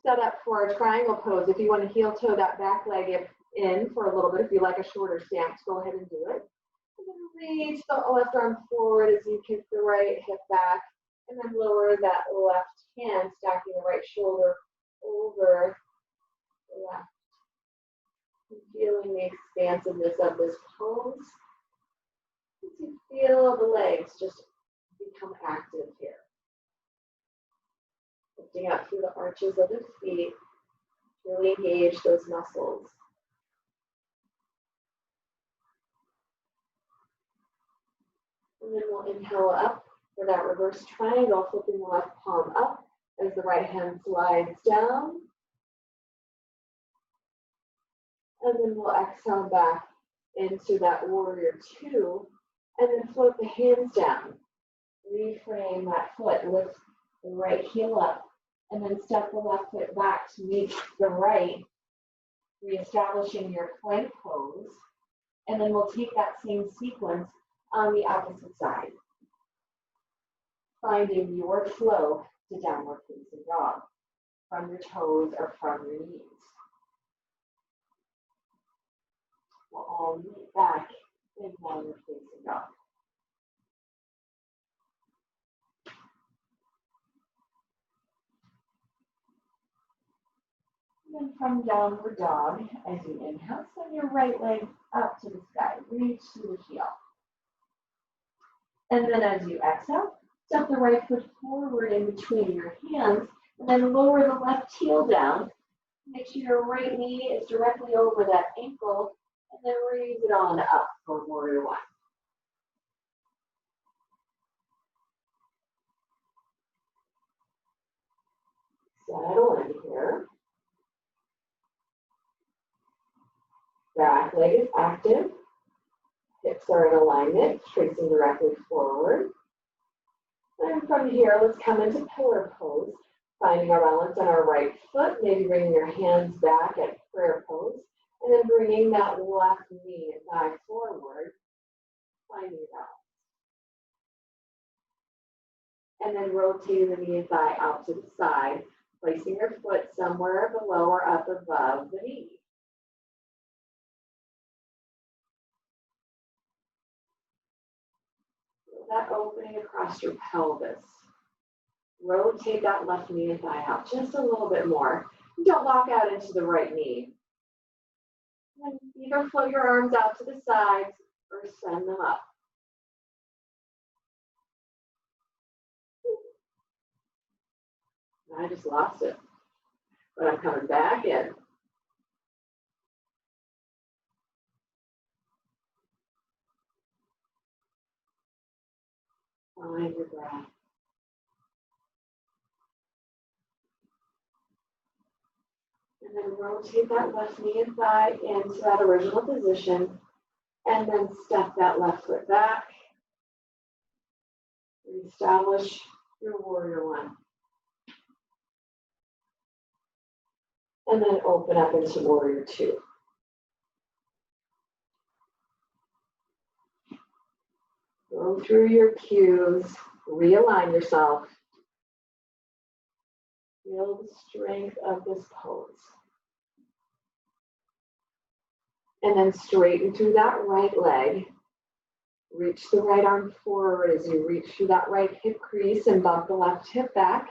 [SPEAKER 2] set up for a triangle pose. If you want to heel toe that back leg in for a little bit, if you like a shorter stance, go ahead and do it. And then reach the left arm forward as you kick the right hip back, and then lower that left hand, stacking the right shoulder over the left. And feeling the expansiveness of this pose. As you feel the legs just become active here. Lifting up through the arches of the feet, really engage those muscles. And then we'll inhale up for that reverse triangle, flipping the left palm up as the right hand slides down. And then we'll exhale back into that warrior two, and then float the hands down. Reframe that foot, lift the right heel up, and then step the left foot back to meet the right, reestablishing your plank pose. And then we'll take that same sequence on the opposite side, finding your flow to downward facing dog from your toes or from your knees. We'll all meet back in downward facing dog. And then from downward dog, as you inhale, send your right leg up to the sky, reach to the heel. And then as you exhale, step the right foot forward in between your hands, and then lower the left heel down. Make sure your right knee is directly over that ankle, and then raise it on up for warrior one. Settle in here. Back leg is active. Hips are in alignment, tracing directly forward. And from here, let's come into pillar pose, finding our balance on our right foot, maybe bringing your hands back at prayer pose, and then bringing that left knee and thigh forward, finding your balance. And then rotating the knee and thigh out to the side, placing your foot somewhere below or up above the knee. That opening across your pelvis. Rotate that left knee and thigh out just a little bit more. Don't lock out into the right knee. And either float your arms out to the sides or send them up. I just lost it, but I'm coming back in. Find your breath. And then rotate that left knee and thigh into that original position. And then step that left foot back. Reestablish your warrior one. And then open up into warrior two. Go through your cues, realign yourself. Feel the strength of this pose. And then straighten through that right leg. Reach the right arm forward as you reach through that right hip crease and bump the left hip back.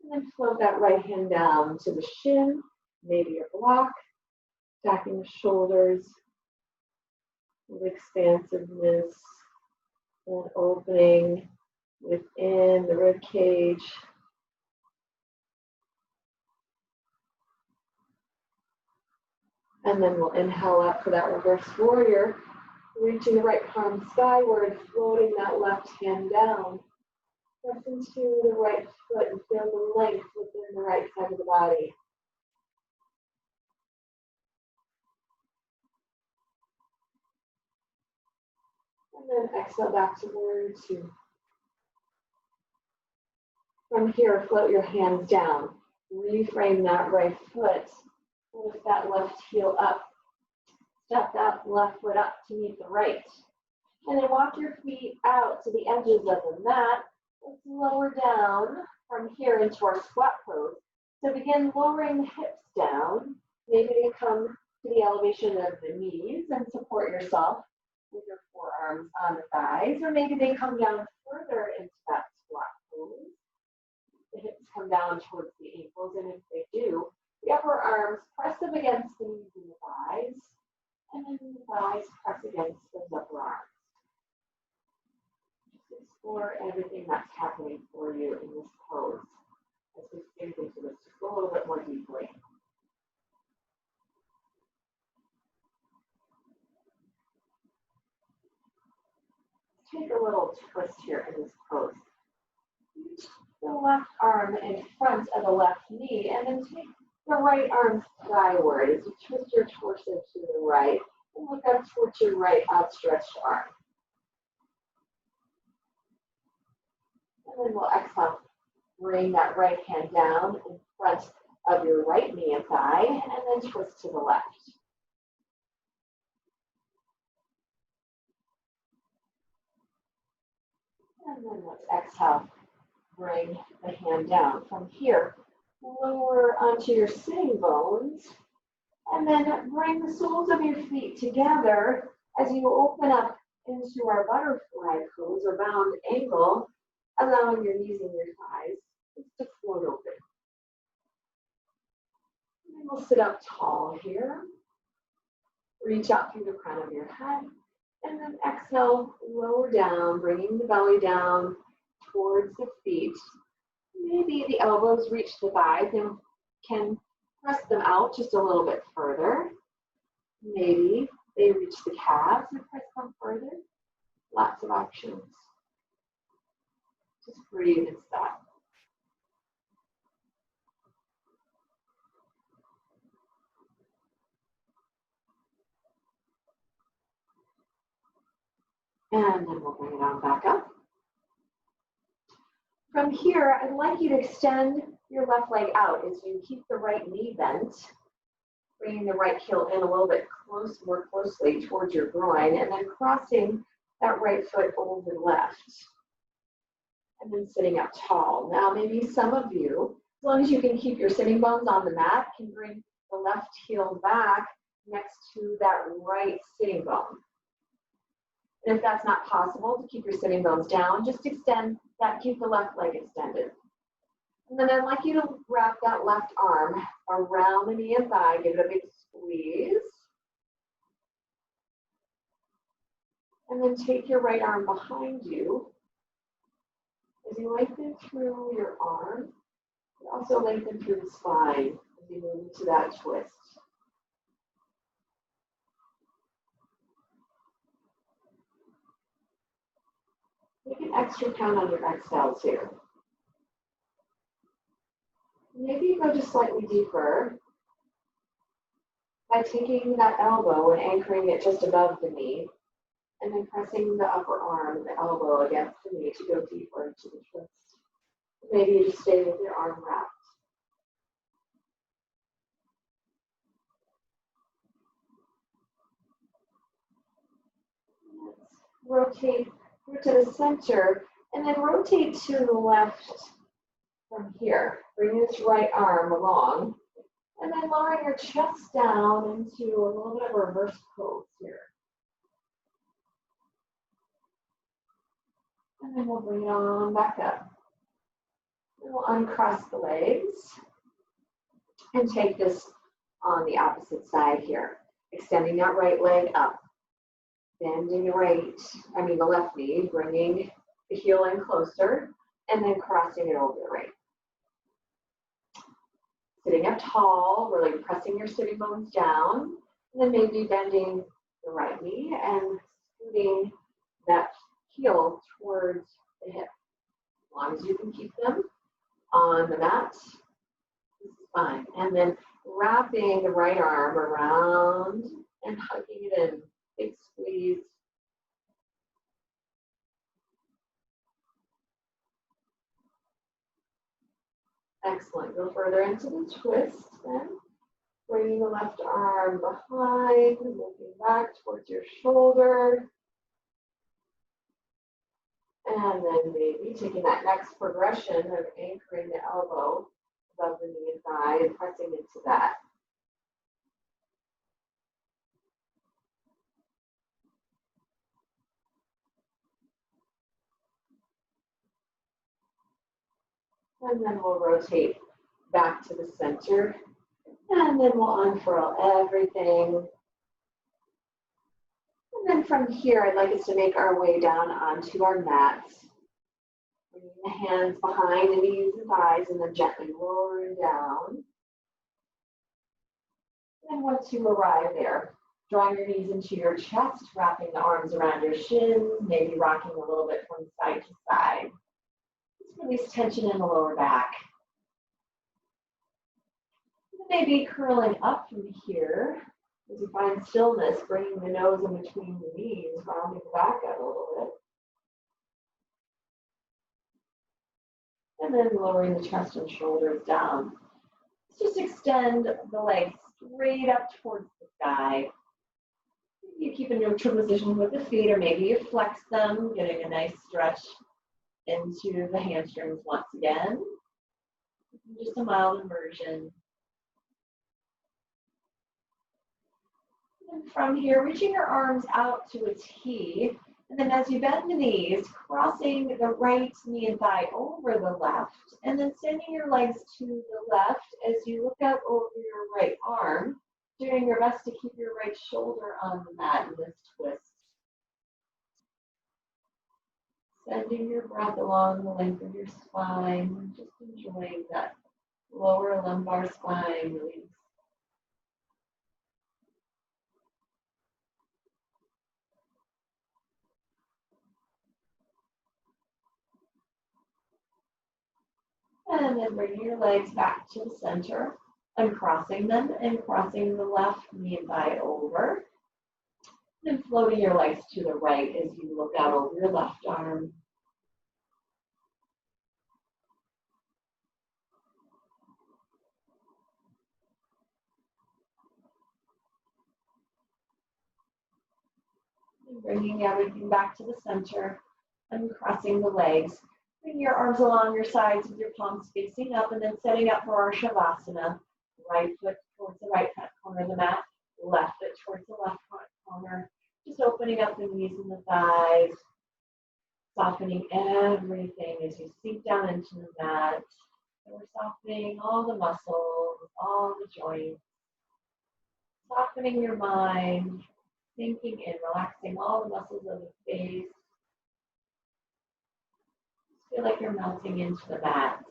[SPEAKER 2] And then float that right hand down to the shin, maybe your block, stacking the shoulders with expansiveness and opening within the rib cage. And then we'll inhale up for that reverse warrior, reaching the right palm skyward, floating that left hand down. Press into the right foot and feel the length within the right side of the body. And then exhale back to warrior two. From here, float your hands down. Reframe that right foot. Lift that left heel up. Step that left foot up to meet the right. And then walk your feet out to the edges of the mat. Let's lower down from here into our squat pose. So begin lowering the hips down. Maybe you come to the elevation of the knees and support yourself with your forearms on the thighs. Or maybe they come down further into that squat pose. The hips come down towards the ankles, and if they do, the upper arms press them against the knees and the thighs, and then the thighs press against those upper arms. Just explore everything that's happening for you in this pose as we sink into this just a little bit more deeply. Take a little twist here in this pose. Reach the left arm in front of the left knee, and then take the right arm skyward as you twist your torso to the right and look up towards your right outstretched arm. And then we'll exhale. Bring that right hand down in front of your right knee and thigh, and then twist to the left. And then let's exhale. Bring the hand down. From here, lower onto your sitting bones, and then bring the soles of your feet together as you open up into our butterfly pose or bound angle, allowing your knees and your thighs to float open. And then we'll sit up tall here. Reach out through the crown of your head, and then exhale, lower down, bringing the belly down towards the feet. Maybe the elbows reach the thighs and can press them out just a little bit further. Maybe they reach the calves and press them further. Lots of options. Just breathe into that. And then we'll bring it on back up. From here, I'd like you to extend your left leg out as you keep the right knee bent, bringing the right heel in a little bit more closely towards your groin, and then crossing that right foot over the left. And then sitting up tall. Now, maybe some of you, as long as you can keep your sitting bones on the mat, can bring the left heel back next to that right sitting bone. And if that's not possible to keep your sitting bones down, just extend that, keep the left leg extended. And then I'd like you to wrap that left arm around the knee and thigh, give it a big squeeze. And then take your right arm behind you. As you lengthen through your arm, you also lengthen through the spine as you move into that twist. Take an extra count on your exhales here. Maybe go just slightly deeper by taking that elbow and anchoring it just above the knee, and then pressing the upper arm, the elbow against the knee to go deeper into the twist. Maybe you just stay with your arm wrapped. Rotate to the center, and then rotate to the left from here. Bring this right arm along, and then lowering your chest down into a little bit of a reverse pose here. And then we'll bring it on back up. And we'll uncross the legs and take this on the opposite side here. Extending that right leg up. Bending the left knee, bringing the heel in closer, and then crossing it over the right. Sitting up tall, really pressing your sitting bones down, and then maybe bending the right knee and scooting that heel towards the hip. As long as you can keep them on the mat, this is fine. And then wrapping the right arm around and hugging it in. Big squeeze. Excellent. Go further into the twist then. Bringing the left arm behind, moving back towards your shoulder. And then maybe taking that next progression of anchoring the elbow above the knee and thigh and pressing into that. And then we'll rotate back to the center. And then we'll unfurl everything. And then from here, I'd like us to make our way down onto our mats. Bringing the hands behind the knees and thighs, and then gently lowering down. And once you arrive there, drawing your knees into your chest, wrapping the arms around your shins, maybe rocking a little bit from side to side. Release tension in the lower back. Maybe curling up from here as you find stillness, bringing the nose in between the knees, rounding the back out a little bit. And then lowering the chest and shoulders down. Let's just extend the legs straight up towards the sky. You keep a neutral position with the feet, or maybe you flex them, getting a nice stretch into the hamstrings once again. Just a mild inversion. And from here, reaching your arms out to a T. And then as you bend the knees, crossing the right knee and thigh over the left. And then sending your legs to the left as you look out over your right arm, doing your best to keep your right shoulder on the mat in this twist. Sending your breath along the length of your spine, just enjoying that lower lumbar spine release. And then bringing your legs back to the center, uncrossing them and crossing the left knee and thigh over. And floating your legs to the right as you look out over your left arm. And bringing everything back to the center, uncrossing the legs. Bring your arms along your sides with your palms facing up, and then setting up for our Shavasana. Right foot towards the right front corner of the mat, left foot towards the left front corner. Just opening up the knees and the thighs, softening everything as you sink down into the mat. So we're softening all the muscles, all the joints, softening your mind, sinking in, relaxing all the muscles of the face. Just feel like you're melting into the mat.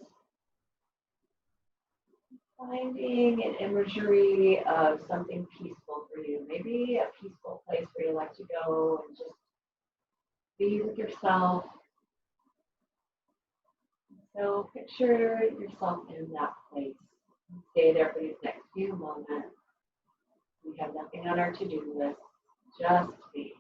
[SPEAKER 2] Finding an imagery of something peaceful for you. Maybe a peaceful place where you like to go and just be with yourself,
[SPEAKER 5] So picture yourself in that place. Stay there for these next few moments. We have nothing on our to-do list, just be.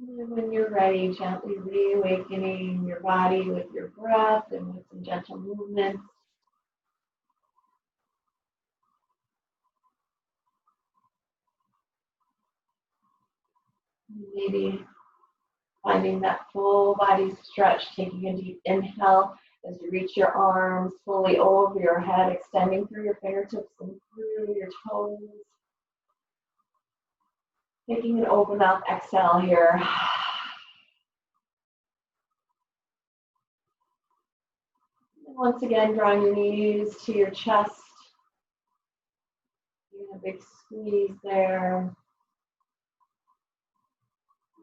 [SPEAKER 5] And when you're ready, gently reawakening your body with your breath and with some gentle movements. Maybe finding that full body stretch, taking a deep inhale as you reach your arms fully over your head, extending through your fingertips and through your toes. Taking an open mouth exhale here. And once again, drawing your knees to your chest. Doing a big squeeze there.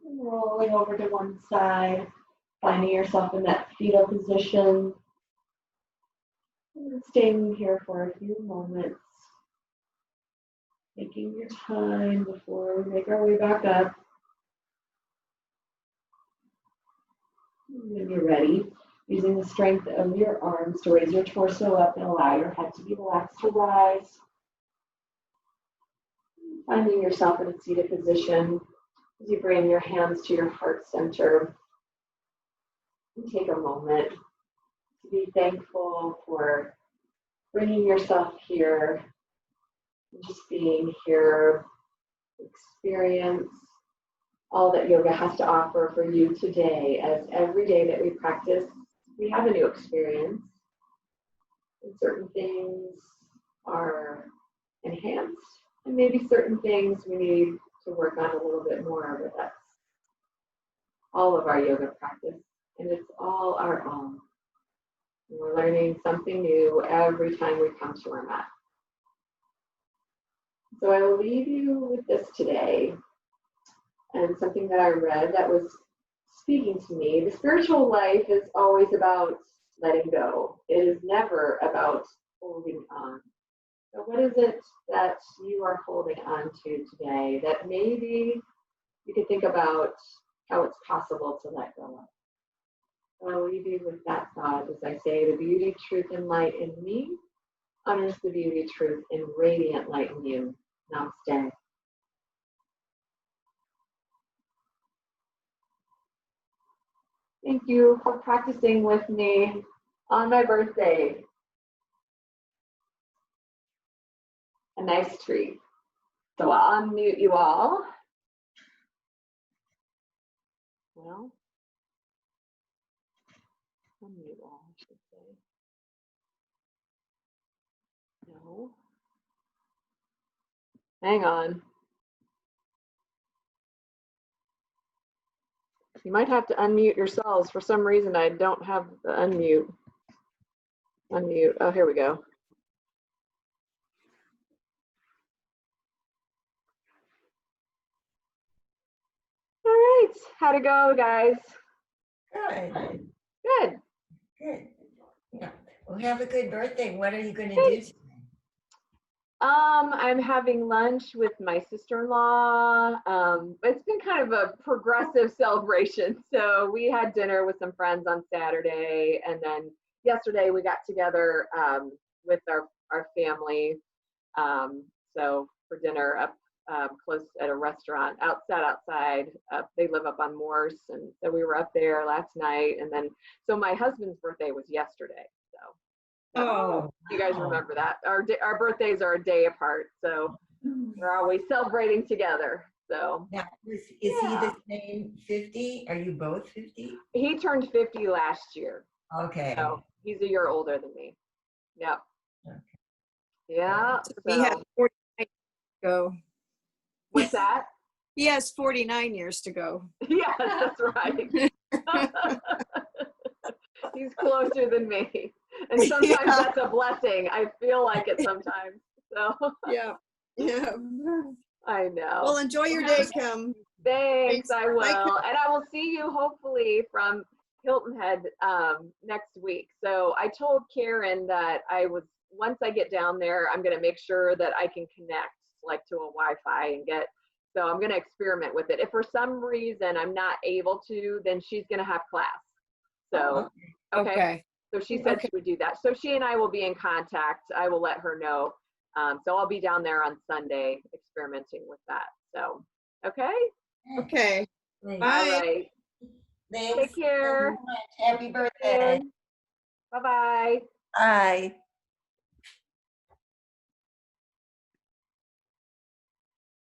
[SPEAKER 5] And rolling over to one side, finding yourself in that fetal position. And staying here for a few moments. Taking your time before we make our way back up. When you're ready, using the strength of your arms to raise your torso up and allow your head to be relaxed to rise. Finding yourself in a seated position as you bring your hands to your heart center. And take a moment to be thankful for bringing yourself here, just being here, experience all that yoga has to offer for you today, as every day that we practice, we have a new experience. And certain things are enhanced, and maybe certain things we need to work on a little bit more, but that's all of our yoga practice, and it's all our own. And we're learning something new every time we come to our mat. So I will leave you with this today, and something that I read that was speaking to me. The spiritual life is always about letting go. It is never about holding on. So what is it that you are holding on to today that maybe you could think about how it's possible to let go of? So I'll leave you with that thought as I say, the beauty, truth, and light in me honors the beauty, truth, and radiant light in you. Namaste. Thank you for practicing with me on my birthday. A nice treat. So I'll unmute you all. Well, unmute all, I should say. No. Hang on. You might have to unmute yourselves. For some reason, I don't have the unmute. Unmute. Oh, here we go. All right. How'd it go, guys?
[SPEAKER 1] Good.
[SPEAKER 2] Good.
[SPEAKER 1] Good. Yeah. Well, have a good birthday. What are you going to do today?
[SPEAKER 2] I'm having lunch with my sister-in-law. It's been kind of a progressive celebration. So we had dinner with some friends on Saturday, and then yesterday we got together with our family. So for dinner up close at a restaurant outside. They live up on Morse, and so we were up there last night. And then so my husband's birthday was yesterday. So
[SPEAKER 4] Oh,
[SPEAKER 2] you guys
[SPEAKER 1] wow.
[SPEAKER 2] remember that. Our birthdays are a day apart, so we're always celebrating together. So
[SPEAKER 1] Now, is he the same 50? Are you both 50?
[SPEAKER 2] he turned 50 last year,
[SPEAKER 1] Okay.
[SPEAKER 2] so he's a year older than me. Yep.
[SPEAKER 1] Okay.
[SPEAKER 2] Yeah.
[SPEAKER 4] he has
[SPEAKER 2] So
[SPEAKER 4] 49 to go.
[SPEAKER 2] what's that?
[SPEAKER 4] He has 49 years to go.
[SPEAKER 2] Yes, that's right. He's closer than me, and sometimes
[SPEAKER 4] Yeah.
[SPEAKER 2] that's a blessing. I feel like it sometimes. So
[SPEAKER 4] Yeah. Yeah.
[SPEAKER 2] I know.
[SPEAKER 4] Well, enjoy your day, Kim.
[SPEAKER 2] Thanks,
[SPEAKER 4] Thanks.
[SPEAKER 2] I
[SPEAKER 4] Bye,
[SPEAKER 2] will. And I will see you hopefully from Hilton Head next week. So I told Karen that once I get down there, I'm going to make sure that I can connect like to a Wi-Fi and so I'm going to experiment with it. If for some reason I'm not able to, then she's going to have class. So, okay.
[SPEAKER 4] Okay.
[SPEAKER 2] So she said
[SPEAKER 4] Okay.
[SPEAKER 2] she would do that. So she and I will be in contact. I will let her know. So I'll be down there on Sunday experimenting with that. So, okay.
[SPEAKER 4] Okay.
[SPEAKER 1] Thanks.
[SPEAKER 4] Bye.
[SPEAKER 2] All right.
[SPEAKER 1] Thanks
[SPEAKER 2] Take care.
[SPEAKER 1] so much. Happy birthday.
[SPEAKER 2] Bye-bye.
[SPEAKER 1] Bye.